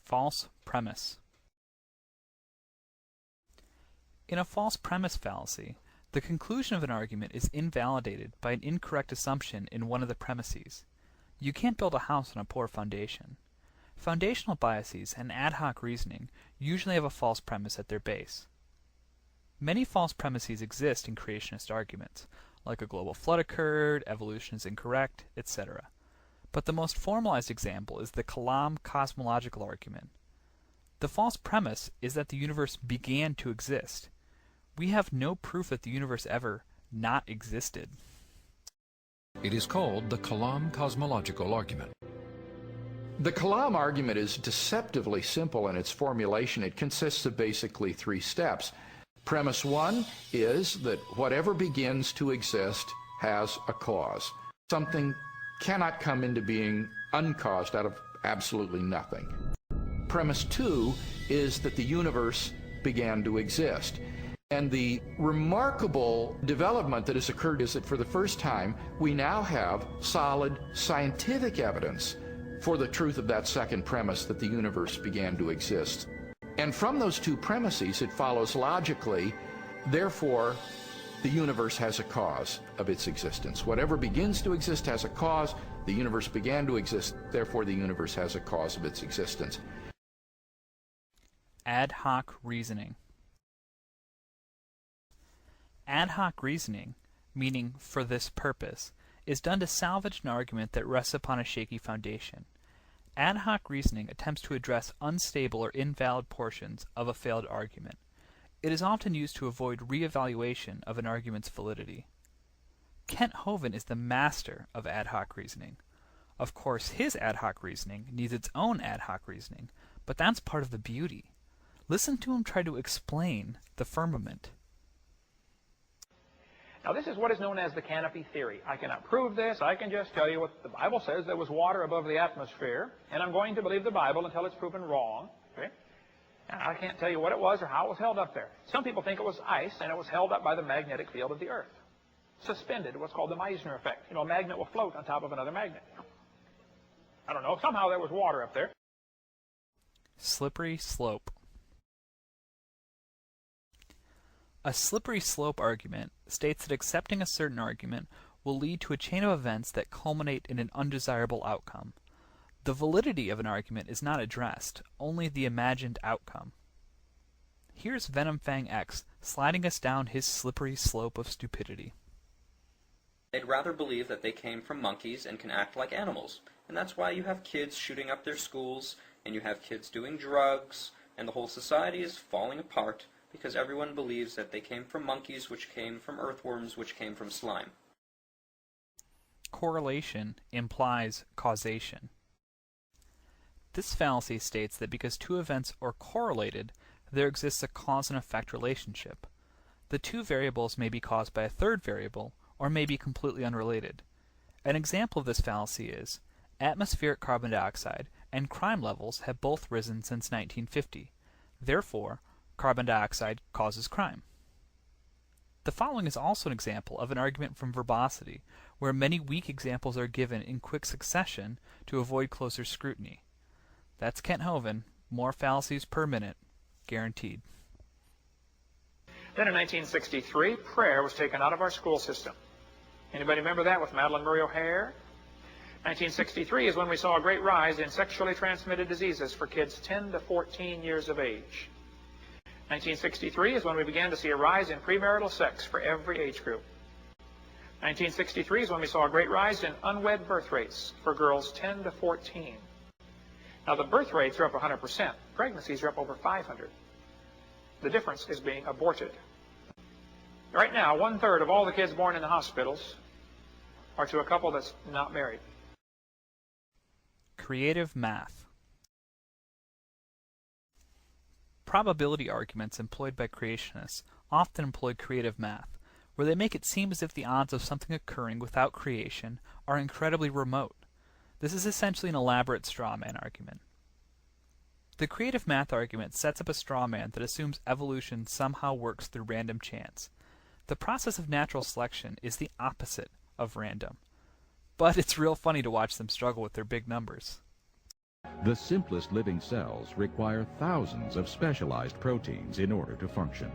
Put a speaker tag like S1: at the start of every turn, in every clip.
S1: False premise. In a false premise fallacy, the conclusion of an argument is invalidated by an incorrect assumption in one of the premises. You can't build a house on a poor foundation. Foundational biases and ad hoc reasoning usually have a false premise at their base. Many false premises exist in creationist arguments, like a global flood occurred, evolution is incorrect, etc. But the most formalized example is the Kalam cosmological argument. The false premise is that the universe began to exist. We have no proof that the universe ever not existed.
S2: It is called the Kalam cosmological argument.
S3: The Kalam argument is deceptively simple in its formulation. It consists of basically 3 steps. Premise 1 is that whatever begins to exist has a cause. Something cannot come into being uncaused out of absolutely nothing. Premise 2 is that the universe began to exist. And the remarkable development that has occurred is that for the first time, we now have solid scientific evidence for the truth of that second premise, that the universe began to exist. And from those 2 premises, it follows logically, therefore, the universe has a cause of its existence. Whatever begins to exist has a cause. The universe began to exist, therefore the universe has a cause of its existence.
S1: Ad hoc reasoning. Ad hoc reasoning, meaning for this purpose, is done to salvage an argument that rests upon a shaky foundation. Ad hoc reasoning attempts to address unstable or invalid portions of a failed argument. It is often used to avoid re-evaluation of an argument's validity. Kent Hovind is the master of ad hoc reasoning. Of course, his ad hoc reasoning needs its own ad hoc reasoning, but that's part of the beauty. Listen to him try to explain the firmament.
S4: Now, this is what is known as the canopy theory. I cannot prove this. I can just tell you what the Bible says. There was water above the atmosphere, and I'm going to believe the Bible until it's proven wrong. Okay? I can't tell you what it was or how it was held up there. Some people think it was ice, and it was held up by the magnetic field of the Earth. Suspended, what's called the Meissner effect. You know, a magnet will float on top of another magnet. I don't know. Somehow there was water up there.
S1: Slippery slope. A slippery slope argument states that accepting a certain argument will lead to a chain of events that culminate in an undesirable outcome. The validity of an argument is not addressed, only the imagined outcome. Here's Venom Fang X sliding us down his slippery slope of stupidity.
S5: They'd rather believe that they came from monkeys and can act like animals. And that's why you have kids shooting up their schools, and you have kids doing drugs, and the whole society is falling apart because everyone believes that they came from monkeys, which came from earthworms, which came from slime.
S1: Correlation implies causation. This fallacy states that because 2 events are correlated, there exists a cause and effect relationship. The 2 variables may be caused by a third variable, or may be completely unrelated. An example of this fallacy is, atmospheric carbon dioxide and crime levels have both risen since 1950. Therefore, carbon dioxide causes crime. The following is also an example of an argument from verbosity, where many weak examples are given in quick succession to avoid closer scrutiny. That's Kent Hovind. More fallacies per minute. Guaranteed.
S4: Then in 1963, prayer was taken out of our school system. Anybody remember that with Madeleine Murray O'Hair? 1963 is when we saw a great rise in sexually transmitted diseases for kids 10 to 14 years of age. 1963 is when we began to see a rise in premarital sex for every age group. 1963 is when we saw a great rise in unwed birth rates for girls 10 to 14. Now, the birth rates are up 100%. Pregnancies are up over 500. The difference is being aborted. Right now, 1/3 of all the kids born in the hospitals are to a couple that's not married.
S1: Creative math. Probability arguments employed by creationists often employ creative math, where they make it seem as if the odds of something occurring without creation are incredibly remote. This is essentially an elaborate straw man argument. The creative math argument sets up a straw man that assumes evolution somehow works through random chance. The process of natural selection is the opposite of random. But it's real funny to watch them struggle with their big numbers.
S6: The simplest living cells require thousands of specialized proteins in order to function.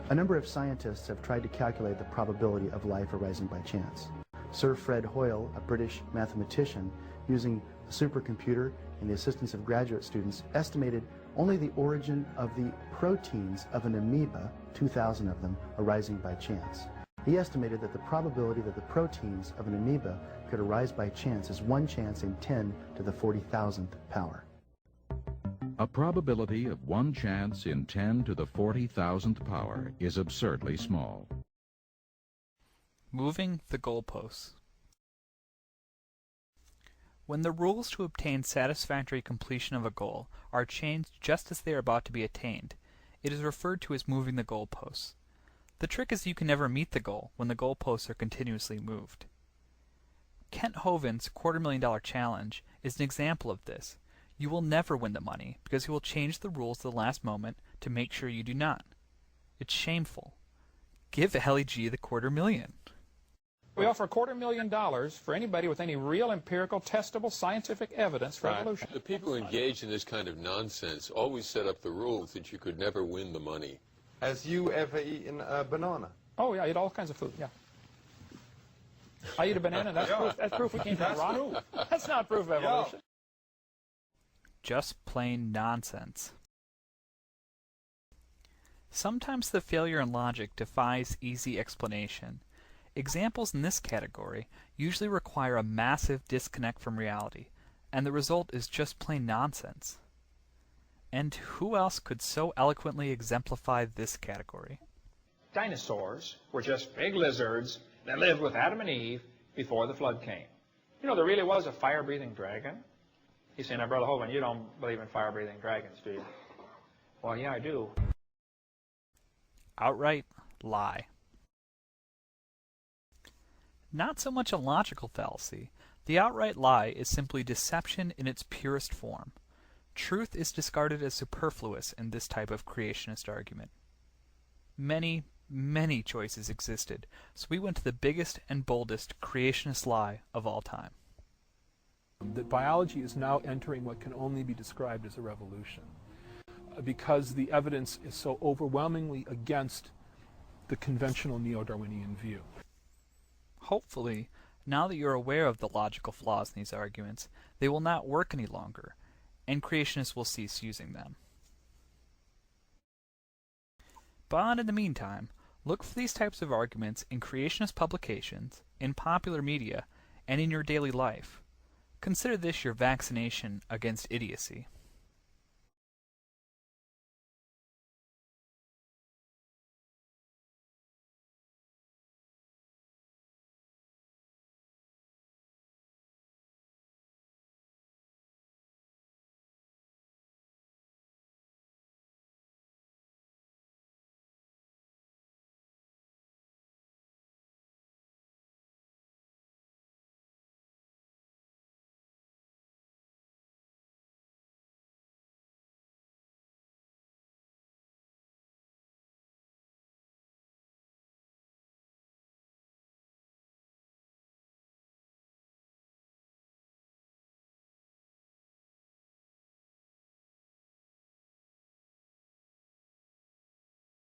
S7: A number of scientists have tried to calculate the probability of life arising by chance. Sir Fred Hoyle, a British mathematician, using a supercomputer and the assistance of graduate students, estimated only the origin of the proteins of an amoeba, 2,000 of them, arising by chance. He estimated that the probability that the proteins of an amoeba could arise by chance is 1 chance in 10 to the 40,000th power.
S6: A probability of 1 chance in 10 to the 40,000th power is absurdly small.
S1: Moving the goalposts. When the rules to obtain satisfactory completion of a goal are changed just as they are about to be attained, it is referred to as moving the goalposts. The trick is you can never meet the goal when the goalposts are continuously moved. Kent Hovind's $250,000 challenge is an example of this. You will never win the money because he will change the rules at the last moment to make sure you do not. It's shameful. Give LEG the $250,000.
S4: We offer $250,000 for anybody with any real empirical, testable, scientific evidence for evolution.
S8: The people who engage in this kind of nonsense always set up the rules that you could never win the money.
S9: Has you ever eaten a banana?
S4: Oh, yeah, I eat all kinds of food, yeah. I eat a banana, that's proof we came from a rock. That's not proof of evolution.
S1: Just plain nonsense. Sometimes the failure in logic defies easy explanation. Examples in this category usually require a massive disconnect from reality, and the result is just plain nonsense. And who else could so eloquently exemplify this category?
S4: Dinosaurs were just big lizards that lived with Adam and Eve before the flood came. You know, there really was a fire-breathing dragon. You say, now, Brother Hovind, you don't believe in fire-breathing dragons, do you? Well, yeah, I do.
S1: Outright lie. Not so much a logical fallacy. The outright lie is simply deception in its purest form. Truth is discarded as superfluous in this type of creationist argument. Many, many choices existed, so we went to the biggest and boldest creationist lie of all time.
S10: That biology is now entering what can only be described as a revolution, because the evidence is so overwhelmingly against the conventional neo-Darwinian view.
S1: Hopefully, now that you're aware of the logical flaws in these arguments, they will not work any longer, and creationists will cease using them. But in the meantime, look for these types of arguments in creationist publications, in popular media, and in your daily life. Consider this your vaccination against idiocy.